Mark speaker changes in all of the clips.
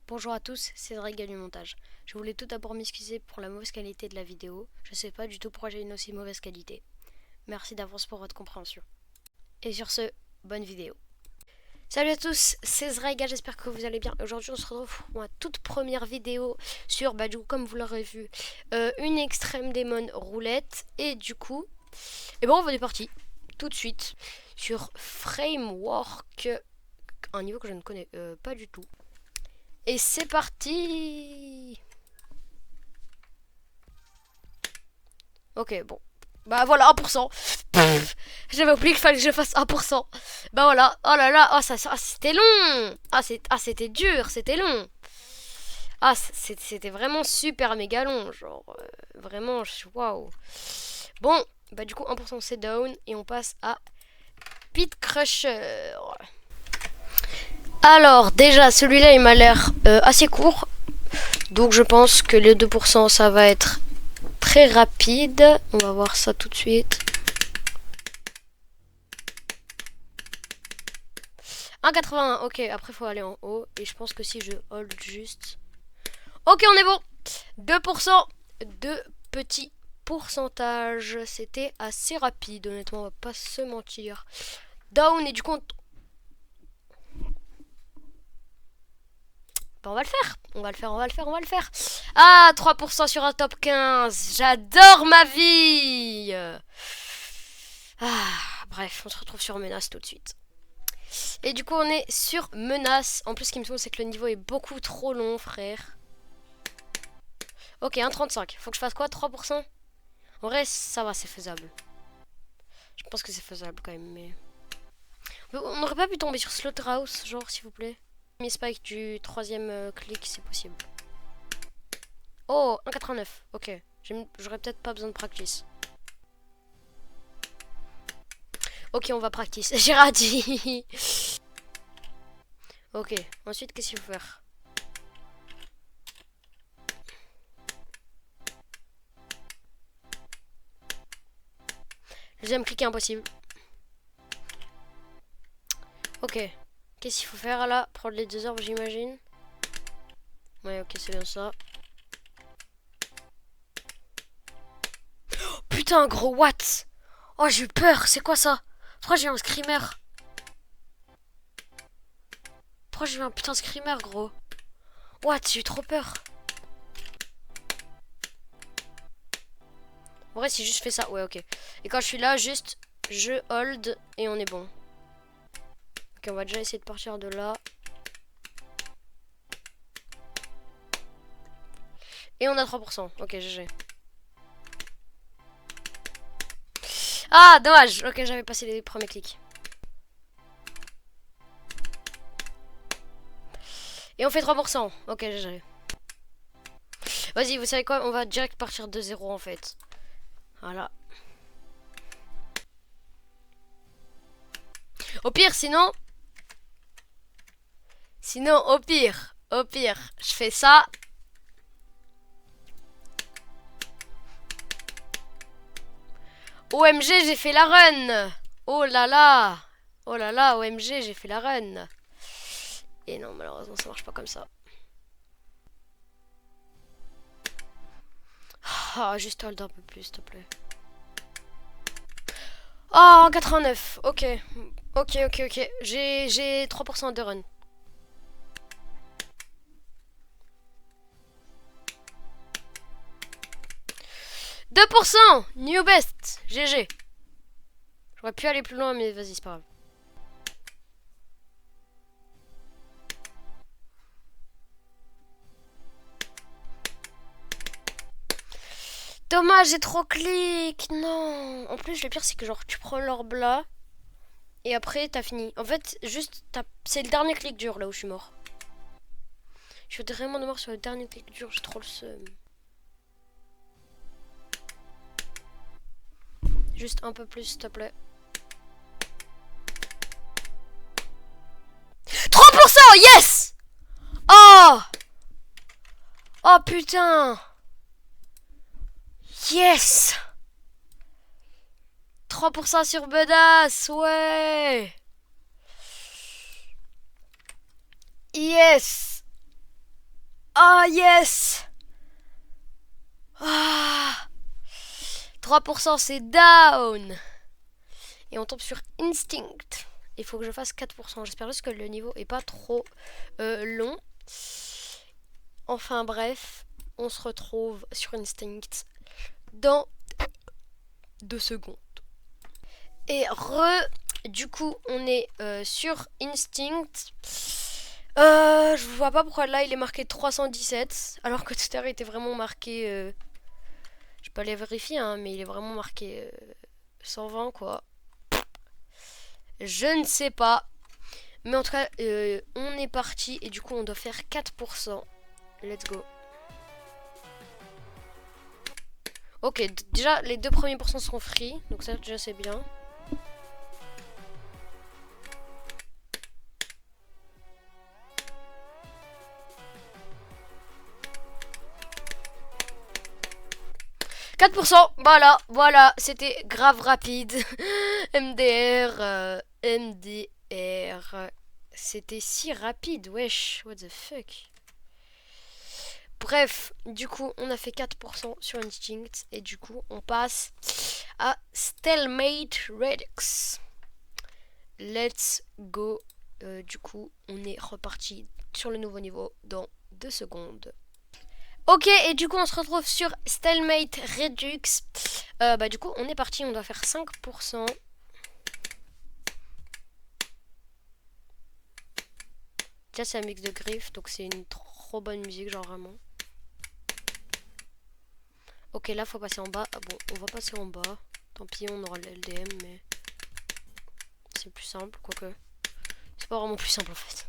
Speaker 1: Bonjour à tous, c'est Draga du montage. Je voulais tout d'abord m'excuser pour la mauvaise qualité de la vidéo. Je sais pas du tout pourquoi j'ai une aussi mauvaise qualité. Merci d'avance pour votre compréhension. Et sur ce, bonne vidéo. Salut à tous, c'est Zraiga, j'espère que vous allez bien. Aujourd'hui on se retrouve pour ma toute première vidéo sur, du coup, comme vous l'aurez vu, une Extreme Demon roulette. Et du coup, on est parti tout de suite sur Framework, un niveau que je ne connais pas du tout. Et c'est parti. Ok, bon. Bah voilà, 1%. J'avais oublié qu'il fallait que je fasse 1%. Bah voilà. Oh là là. Oh, c'était long. C'était dur. C'était long. C'était vraiment super méga long. Genre, vraiment, waouh. Bon, bah du coup, 1% c'est down. Et on passe à Pit Crusher. Alors, déjà, celui-là, il m'a l'air assez court. Donc, je pense que les 2%, ça va être très rapide. On va voir ça tout de suite. 1,81. Ok, après, il faut aller en haut. Et je pense que si je hold juste... Ok, on est bon. 2%. De petits pourcentages. C'était assez rapide, honnêtement. On va pas se mentir. Down, et du coup... on va le faire. On va le faire. Ah, 3% sur un top 15. J'adore ma vie. Bref, on se retrouve sur menace tout de suite. Et du coup, on est sur menace. En plus, ce qui me semble, c'est que le niveau est beaucoup trop long, frère. Ok, 1,35. Faut que je fasse quoi, 3%? En vrai, ça va, c'est faisable. Je pense que c'est faisable quand même, mais... On n'aurait pas pu tomber sur Slaughterhouse, genre, s'il vous plaît. Mi spike du troisième clic, c'est possible. Oh, 1,89. Ok. J'aurais peut-être pas besoin de practice. Ok, on va practice. J'ai raté. Ok. Ensuite, qu'est-ce qu'il faut faire? Deuxième clic est impossible. Ok. Qu'est-ce qu'il faut faire là? Prendre les 2 orbes, j'imagine. Ouais, ok, c'est bien ça. Oh, putain, gros, what? Oh, j'ai eu peur. C'est quoi ça? Pourquoi j'ai eu un screamer? Pourquoi j'ai eu un putain de screamer, gros? What? J'ai eu trop peur. En vrai, si juste fais ça. Ouais, ok. Et quand je suis là, juste, je hold et on est bon. Ok, on va déjà essayer de partir de là. Et on a 3%. Ok, GG. Ah, dommage. Ok, j'avais passé les premiers clics. Et on fait 3%. Ok, GG. Vas-y, vous savez quoi? On va direct partir de 0 en fait. Voilà. Au pire, sinon... au pire, je fais ça. OMG, j'ai fait la run. Oh là là. Oh là là, OMG, j'ai fait la run. Et non, malheureusement, ça marche pas comme ça. Ah, juste hold un peu plus, s'il te plaît. Oh, 89. Ok. Ok. J'ai 3% de run. « 2%. New best. GG. J'aurais pu aller plus loin, mais vas-y, c'est pas grave. Dommage, j'ai trop clic. Non. En plus, le pire, c'est que genre, tu prends l'orbe là. Et après, t'as fini. En fait, juste, c'est le dernier clic dur là où je suis mort. Je suis vraiment de mort sur le dernier clic dur. J'ai trop le seum. Juste un peu plus, s'il te plaît. 3%. Yes. Oh. Oh putain. Yes. 3% sur Bedas. Ouais. Yes. Ah, yes! Ah, 3% c'est down. Et on tombe sur Instinct. Il faut que je fasse 4%. J'espère juste que le niveau est pas trop long. Enfin bref, on se retrouve sur Instinct dans 2 secondes. Et du coup, on est sur Instinct. Je vois pas pourquoi là il est marqué 317. Alors que tout à l'heure il était vraiment marqué. Je peux aller vérifier, hein, mais il est vraiment marqué 120 quoi. Je ne sais pas. Mais en tout cas, on est parti. Et du coup, on doit faire 4%. Let's go. Ok, déjà, les 2 premiers pourcents seront free. Donc ça, déjà, c'est bien. « 4%, voilà, c'était grave rapide. MDR, c'était si rapide, wesh, what the fuck. Bref, du coup, on a fait 4% sur Instinct et du coup, on passe à Stalemate Redux. Let's go. Du coup, on est reparti sur le nouveau niveau dans 2 secondes. Ok, et du coup, on se retrouve sur Stalemate Redux. Du coup, on est parti, on doit faire 5%. Déjà, c'est un mix de griffes, donc c'est une trop bonne musique, genre vraiment. Ok, là, faut passer en bas. Ah bon, on va passer en bas. Tant pis, on aura le LDM, mais c'est plus simple, quoique. C'est pas vraiment plus simple, en fait.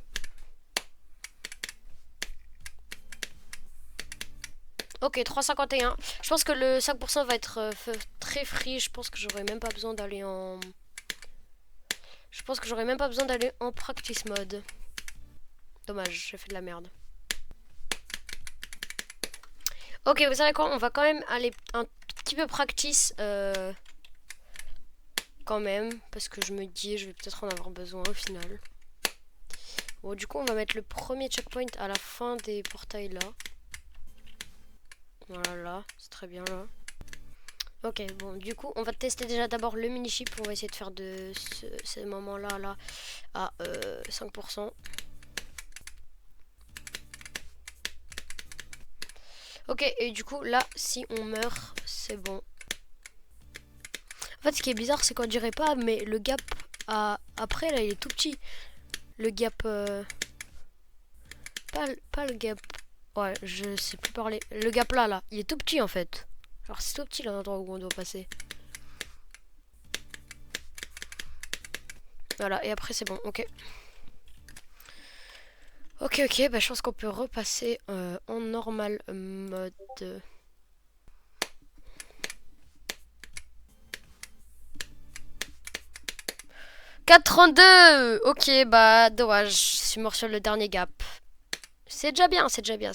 Speaker 1: Ok, 3,51. Je pense que le 5% va être très free. Je pense que j'aurais même pas besoin d'aller en... Je pense que j'aurais même pas besoin d'aller en practice mode. Dommage, j'ai fait de la merde. Ok, vous savez quoi? On va quand même aller un petit peu practice. Quand même. Parce que je me dis, je vais peut-être en avoir besoin au final. Bon, du coup, on va mettre le premier checkpoint à la fin des portails là. Voilà, là. C'est très bien là. Ok, bon, du coup, on va tester déjà d'abord le mini-chip. On va essayer de faire de ce moment-là là, à 5%. Ok, et du coup, là, si on meurt, c'est bon. En fait, ce qui est bizarre, c'est qu'on dirait pas, mais le gap après, là, il est tout petit. Le gap... Pas le gap... Ouais, je sais plus parler. Le gap là, il est tout petit, en fait. Alors, c'est tout petit, l'endroit où on doit passer. Voilà, et après, c'est bon, ok. Ok, bah je pense qu'on peut repasser en normal mode. 4,32. Ok, bah dommage, je suis mort sur le dernier gap. C'est déjà bien, c'est déjà bien.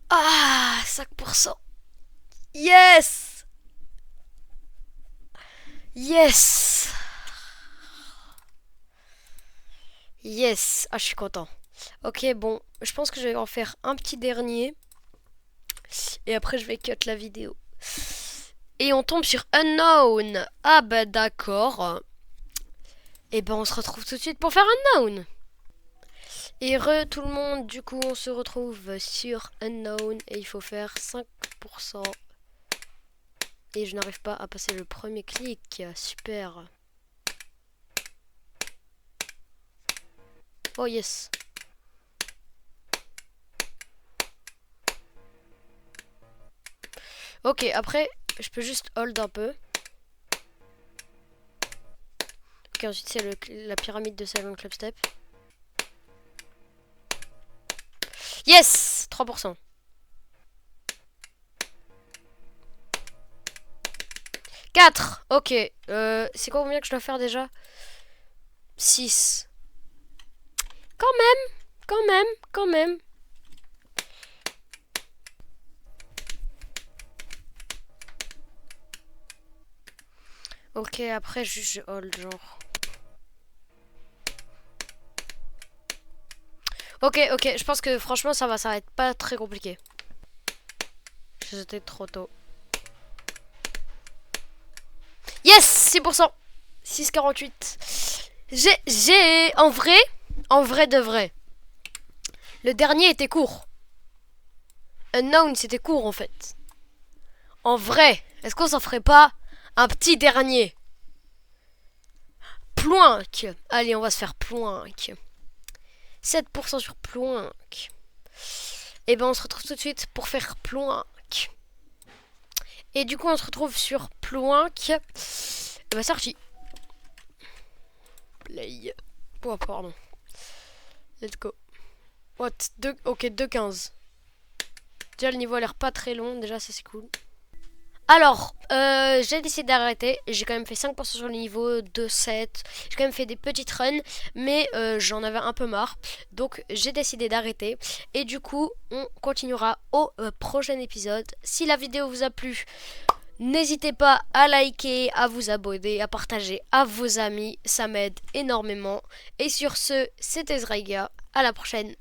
Speaker 1: Ah, 5%. Yes. Yes. Yes. Ah, je suis content. Ok, bon, je pense que je vais en faire un petit dernier. Et après, je vais cut la vidéo. Et on tombe sur Unknown. Ah bah d'accord. Et ben on se retrouve tout de suite pour faire Unknown. Et tout le monde, du coup on se retrouve sur Unknown et il faut faire 5%. Et je n'arrive pas à passer le premier clic. Super. Oh yes. Ok, après je peux juste hold un peu. Ok, ensuite c'est la pyramide de Silent Club Step. Yes, 3%. 4. Ok. C'est combien que je dois faire déjà? 6. Quand même. Ok, après juste je hold genre. Ok, je pense que franchement ça va être pas très compliqué. J'ai sauté trop tôt. Yes, 6%. 6,48. J'ai en vrai de vrai. Le dernier était court. Unknown c'était court en fait. En vrai, est-ce qu'on s'en ferait pas un petit dernier? Ploink. Allez, on va se faire ploink. 7% sur ploink. Et ben on se retrouve tout de suite pour faire ploink. Et du coup on se retrouve sur ploink. Et ben c'est parti. Play. Oh pardon. Let's go. What? Ok, 2,15. Déjà le niveau a l'air pas très long, déjà ça c'est cool. Alors, j'ai décidé d'arrêter. J'ai quand même fait 5% sur le niveau, 2,7. J'ai quand même fait des petites runs, mais j'en avais un peu marre. Donc j'ai décidé d'arrêter. Et du coup, on continuera au prochain épisode. Si la vidéo vous a plu, n'hésitez pas à liker, à vous abonner, à partager à vos amis. Ça m'aide énormément. Et sur ce, c'était Zraiga. À la prochaine.